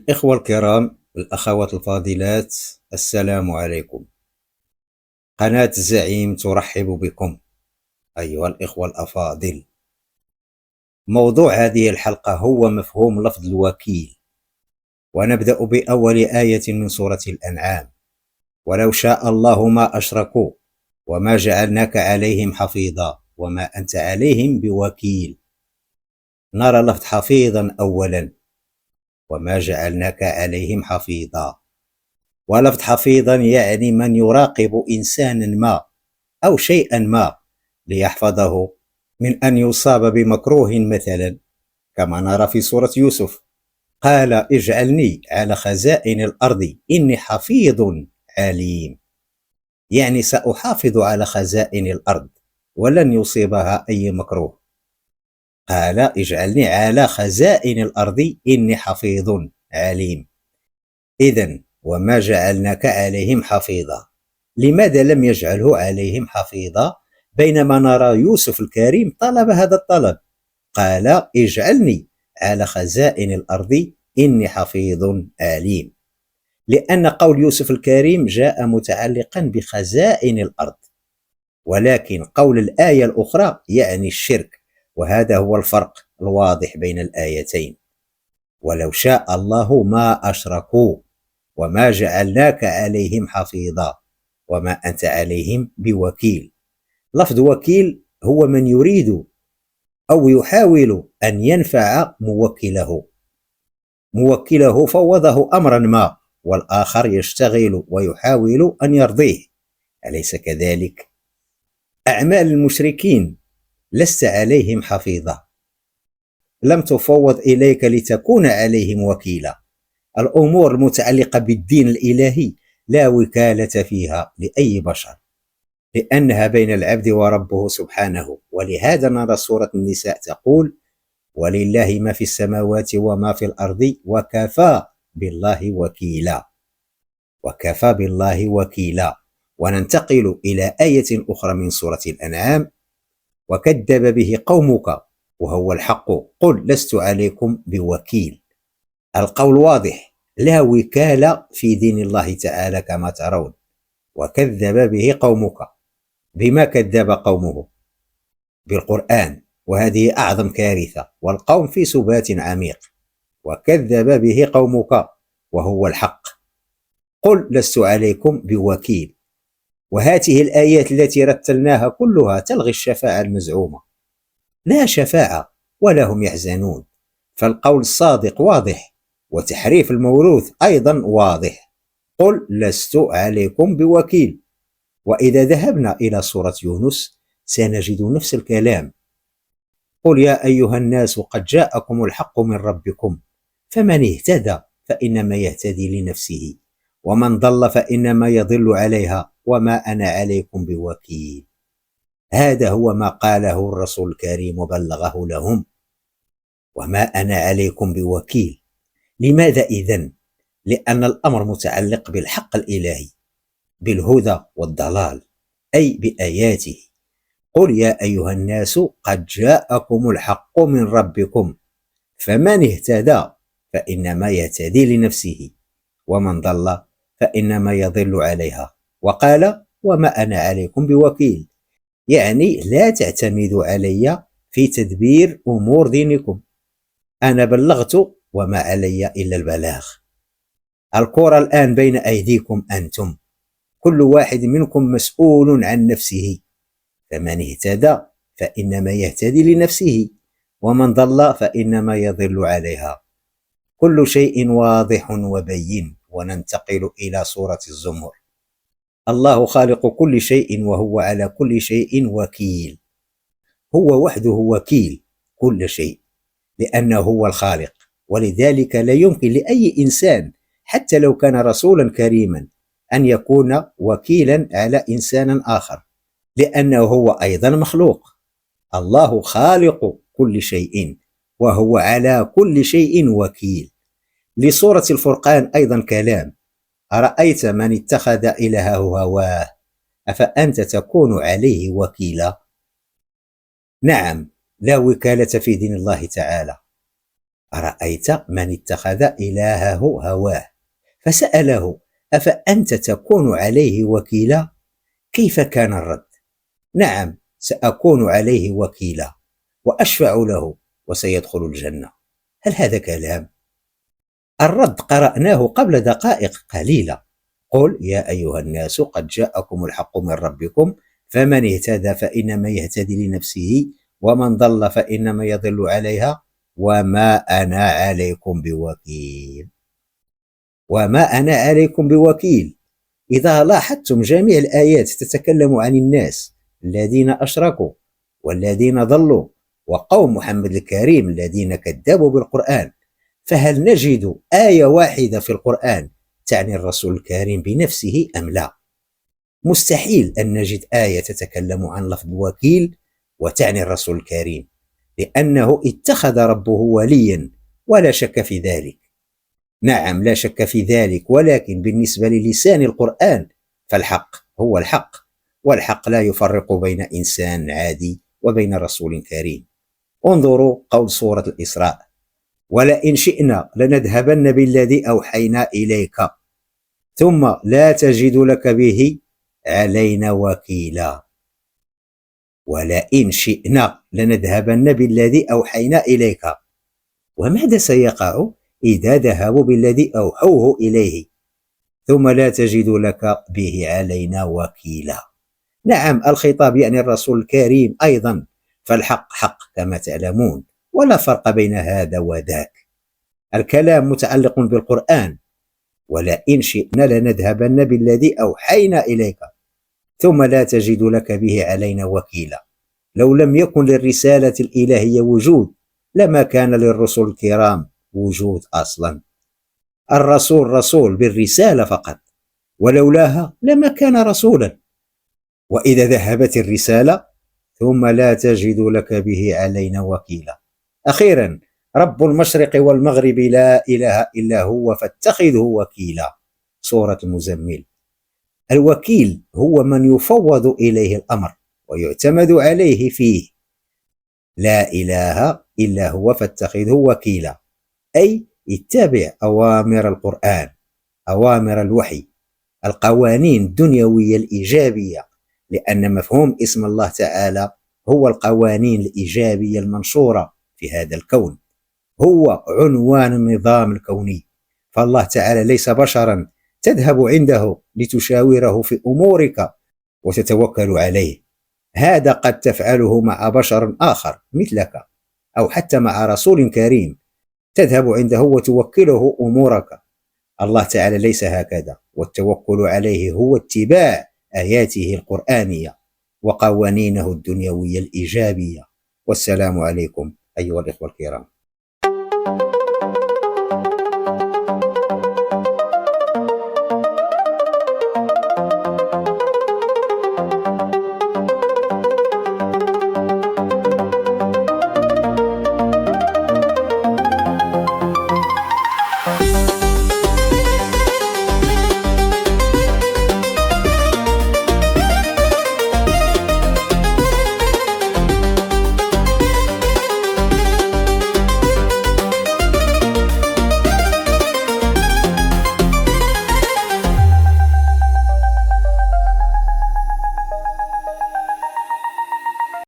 الإخوة الكرام، الأخوات الفاضلات، السلام عليكم. قناة الزعيم ترحب بكم أيها الإخوة الأفاضل. موضوع هذه الحلقة هو مفهوم لفظ الوكيل، ونبدأ بأول آية من سورة الأنعام: ولو شاء الله ما أشركوا وما جعلناك عليهم حفيظا وما أنت عليهم بوكيل. نرى لفظ حفيظا أولا، وما جعلناك عليهم حفيظا. ولفظ حفيظا يعني من يراقب إنسانا ما أو شيئا ما ليحفظه من أن يصاب بمكروه، مثلا كما نرى في سورة يوسف: قال اجعلني على خزائن الأرض إني حفيظ عليم، يعني سأحافظ على خزائن الأرض ولن يصيبها أي مكروه. قال اجعلني على خزائن الأرض إني حفيظ عليم. إذن وما جعلناك عليهم حفيظا، لماذا لم يجعله عليهم حفيظا بينما نرى يوسف الكريم طلب هذا الطلب؟ قال اجعلني على خزائن الأرض إني حفيظ عليم، لأن قول يوسف الكريم جاء متعلقا بخزائن الأرض، ولكن قول الآية الأخرى يعني الشرك، وهذا هو الفرق الواضح بين الآيتين. ولو شاء الله ما أشركوا وما جعلناك عليهم حفيظا وما أنت عليهم بوكيل. لفظ وكيل هو من يريد أو يحاول أن ينفع موكله. موكله فوضه أمرا ما، والآخر يشتغل ويحاول أن يرضيه، أليس كذلك؟ أعمال المشركين لست عليهم حفيظا، لم تفوض إليك لتكون عليهم وكيلا. الأمور المتعلقة بالدين الإلهي لا وكالة فيها لأي بشر، لأنها بين العبد وربه سبحانه. ولهذا نرى سورة النساء تقول: ولله ما في السماوات وما في الأرض وكفى بالله وكيلا. وكفى بالله وكيلا. وننتقل إلى آية أخرى من سورة الأنعام: وكذب به قومك وهو الحق قل لست عليكم بوكيل. القول واضح، لا وكالة في دين الله تعالى كما ترون. وكذب به قومك، بما كذب قومه؟ بالقرآن، وهذه أعظم كارثة، والقوم في سبات عميق. وكذب به قومك وهو الحق قل لست عليكم بوكيل. وهذه الآيات التي رتلناها كلها تلغي الشفاعة المزعومة، لا شفاعة ولا هم يحزنون. فالقول الصادق واضح، وتحريف الموروث أيضا واضح: قل لست عليكم بوكيل. وإذا ذهبنا إلى سورة يونس سنجد نفس الكلام: قل يا أيها الناس قد جاءكم الحق من ربكم فمن اهتدى فإنما يهتدي لنفسه ومن ضل فإنما يضل عليها وما أنا عليكم بوكيل. هذا هو ما قاله الرسول الكريم وبلغه لهم: وما أنا عليكم بوكيل. لماذا إذن؟ لأن الأمر متعلق بالحق الإلهي، بالهدى والضلال، أي بآياته. قل يا أيها الناس قد جاءكم الحق من ربكم فمن اهتدى فإنما يهتدي لنفسه ومن ضل فإنما يضل عليها. وقال: وما أنا عليكم بوكيل، يعني لا تعتمدوا علي في تدبير أمور دينكم، أنا بلغت وما علي إلا البلاغ. الكرة الآن بين أيديكم أنتم، كل واحد منكم مسؤول عن نفسه، فمن اهتدى فإنما يهتدي لنفسه ومن ضل فإنما يضل عليها. كل شيء واضح وبين. وننتقل إلى سورة الزمر: الله خالق كل شيء وهو على كل شيء وكيل. هو وحده وكيل كل شيء، لأنه هو الخالق، ولذلك لا يمكن لأي إنسان حتى لو كان رسولا كريما أن يكون وكيلا على إنسان آخر، لأنه هو أيضا مخلوق. الله خالق كل شيء وهو على كل شيء وكيل. لسورة الفرقان أيضا كلام: أرأيت من اتخذ إلهه هواه أفأنت تكون عليه وكيلا. نعم، لا وكالة في دين الله تعالى. أرأيت من اتخذ إلهه هواه فسأله أفأنت تكون عليه وكيلا؟ كيف كان الرد؟ نعم، سأكون عليه وكيلا وأشفع له وسيدخل الجنة. هل هذا كلام؟ الرد قرأناه قبل دقائق قليلة. قل يا أيها الناس قد جاءكم الحق من ربكم فمن اهتدى فإنما يهتدي لنفسه ومن ضل فإنما يضل عليها وما أنا عليكم بوكيل. وما أنا عليكم بوكيل. إذا لاحظتم جميع الآيات تتكلم عن الناس الذين أشركوا والذين ضلوا وقوم محمد الكريم الذين كذبوا بالقرآن، فهل نجد آية واحدة في القرآن تعني الرسول الكريم بنفسه أم لا؟ مستحيل أن نجد آية تتكلم عن لفظ وكيل وتعني الرسول الكريم، لأنه اتخذ ربه وليا ولا شك في ذلك. نعم، لا شك في ذلك، ولكن بالنسبة للسان القرآن فالحق هو الحق، والحق لا يفرق بين إنسان عادي وبين رسول كريم. انظروا قول سورة الإسراء: ولئن شئنا لنذهبن بالذي أوحينا إليك ثم لا تجد لك به علينا وكيلا. ولئن شئنا لنذهبن بالذي أوحينا إليك، وماذا سيقع إذا ذهبوا بالذي أوحوه إليه ثم لا تجد لك به علينا وكيلا؟ نعم، الخطاب يعني الرسول الكريم أيضا، فالحق حق كما تعلمون، ولا فرق بين هذا وذاك. الكلام متعلق بالقرآن: ولئن شئنا لنذهبن بالذي أوحينا إليك ثم لا تجد لك به علينا وكيلا. لو لم يكن للرسالة الإلهية وجود لما كان للرسل الكرام وجود أصلا. الرسول رسول بالرسالة فقط، ولولاها لما كان رسولا. وإذا ذهبت الرسالة ثم لا تجد لك به علينا وكيلا. أخيرا: رب المشرق والمغرب لا إله إلا هو فاتخذه وكيلا. سورة المزمل. الوكيل هو من يفوض إليه الأمر ويعتمد عليه فيه. لا إله إلا هو فاتخذه وكيلا، أي اتبع أوامر القرآن، أوامر الوحي، القوانين الدنيوية الإيجابية، لأن مفهوم اسم الله تعالى هو القوانين الإيجابية المنشورة في هذا الكون، هو عنوان النظام الكوني. فالله تعالى ليس بشرا تذهب عنده لتشاوره في أمورك وتتوكل عليه. هذا قد تفعله مع بشر آخر مثلك، أو حتى مع رسول كريم تذهب عنده وتوكله أمورك. الله تعالى ليس هكذا، والتوكل عليه هو اتباع آياته القرآنية وقوانينه الدنيوية الإيجابية. والسلام عليكم أيها الإخوة الكرام.